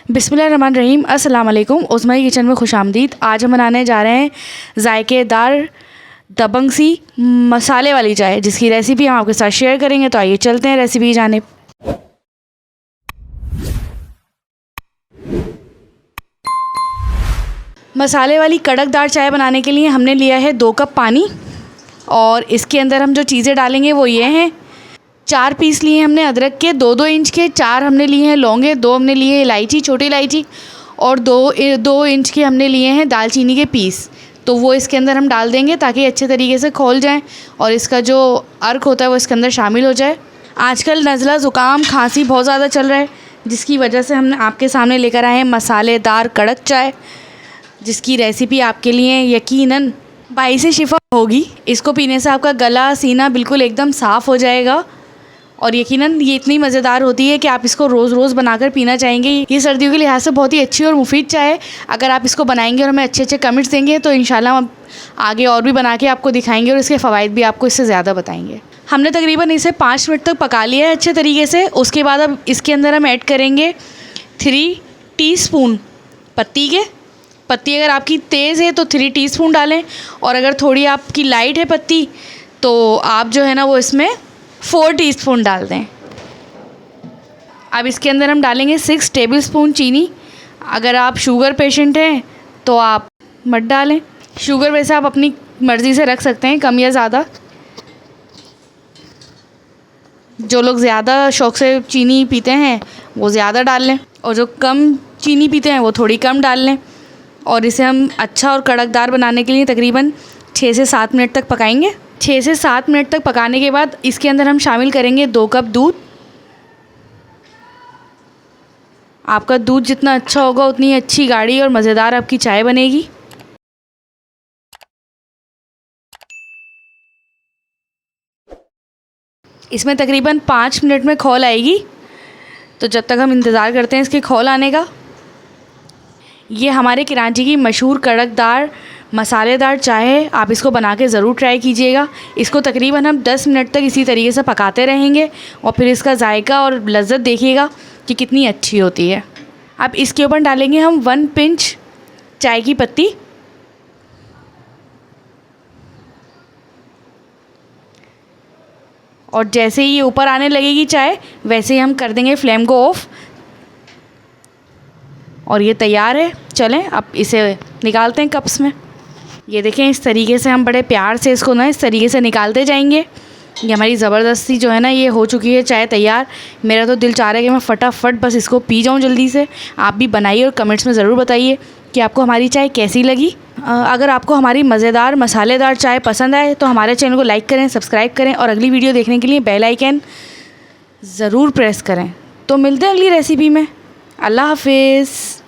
बिस्मिल्लाहिर्रहमानिर्रहीम। अस्सलाम वालेकुम। उस्मानी किचन में खुशामदीद। आज हम बनाने जा रहे हैं जायकेदार दबंग सी मसाले वाली चाय, जिसकी रेसिपी हम आपके साथ शेयर करेंगे। तो आइए चलते हैं रेसिपी की जानिब। मसाले वाली कड़कदार चाय बनाने के लिए हमने लिया है 2 कप पानी, और इसके अंदर हम जो चीज़ें डालेंगे वो ये हैं। 4 पीस लिए हमने अदरक के, 2-2 इंच के। 4 हमने लिए हैं लौंगे, 2 हमने लिए हैं इलायची, छोटी इलायची, और 2 इंच के हमने लिए हैं दालचीनी के पीस। तो वो इसके अंदर हम डाल देंगे ताकि अच्छे तरीके से खोल जाएं और इसका जो अर्क होता है वो इसके अंदर शामिल हो जाए। आजकल नज़ला, ज़ुकाम, खांसी बहुत ज़्यादा चल रहा है, जिसकी वजह से हमने आपके सामने लेकर आए हैं मसालेदार कड़क चाय, जिसकी रेसिपी आपके लिए यकीनन बाइसे शिफा होगी। इसको पीने से आपका गला, सीना बिल्कुल एकदम साफ़ हो जाएगा, और यकीनन ये इतनी मज़ेदार होती है कि आप इसको रोज़ रोज़ बनाकर पीना चाहेंगे। ये सर्दियों के लिहाज से बहुत ही अच्छी और मुफीद चाय है। अगर आप इसको बनाएंगे और हमें अच्छे अच्छे कमेंट्स देंगे तो इंशाल्लाह हम आगे और भी बना के आपको दिखाएंगे और इसके फ़वाइद भी आपको इससे ज़्यादा बताएंगे। हमने तकरीबन इसे 5 मिनट तक पका लिया है अच्छे तरीके से। उसके बाद अब इसके अंदर हम ऐड करेंगे 3 टीस्पून पत्ती के। पत्ती अगर आपकी तेज़ है तो 3 टीस्पून डालें, और अगर थोड़ी आपकी लाइट है पत्ती तो आप जो है ना वो इसमें 4 टीस्पून डाल दें। अब इसके अंदर हम डालेंगे 6 टेबलस्पून चीनी। अगर आप शुगर पेशेंट हैं तो आप मत डालें। शुगर वैसे आप अपनी मर्ज़ी से रख सकते हैं, कम या ज़्यादा। जो लोग ज़्यादा शौक़ से चीनी पीते हैं वो ज़्यादा डाल लें, और जो कम चीनी पीते हैं वो थोड़ी कम डाल लें। और इसे हम अच्छा और कड़कदार बनाने के लिए तकरीबन 6 से 7 मिनट तक पकाएंगे। 6 से 7 मिनट तक पकाने के बाद इसके अंदर हम शामिल करेंगे 2 कप दूध। आपका दूध जितना अच्छा होगा उतनी अच्छी गाढ़ी और मज़ेदार आपकी चाय बनेगी। इसमें तकरीबन 5 मिनट में खौल आएगी, तो जब तक हम इंतज़ार करते हैं इसके खौल आने का। ये हमारे कराची की मशहूर कड़कदार मसालेदार चाय है। आप इसको बना के ज़रूर ट्राई कीजिएगा। इसको तकरीबन हम 10 मिनट तक इसी तरीके से पकाते रहेंगे, और फिर इसका जायका और लज़्ज़त देखिएगा कि कितनी अच्छी होती है। अब इसके ऊपर डालेंगे हम 1 पिंच चाय की पत्ती, और जैसे ही ये ऊपर आने लगेगी चाय, वैसे ही हम कर देंगे फ्लेम को ऑफ़, और ये तैयार है। चलें अब इसे निकालते हैं कप्स में। ये देखें, इस तरीके से हम बड़े प्यार से इसको ना इस तरीके से निकालते जाएंगे। ये हमारी ज़बरदस्ती जो है ना ये हो चुकी है चाय तैयार। मेरा तो दिल चाह रहा है कि मैं फटाफट बस इसको पी जाऊँ जल्दी से। आप भी बनाइए और कमेंट्स में ज़रूर बताइए कि आपको हमारी चाय कैसी लगी। अगर आपको हमारी मज़ेदार मसालेदार चाय पसंद आए तो हमारे चैनल को लाइक करें, सब्सक्राइब करें, और अगली वीडियो देखने के लिए बेल आइकन ज़रूर प्रेस करें। तो मिलते हैं अगली रेसिपी में। अल्लाह हाफिज़।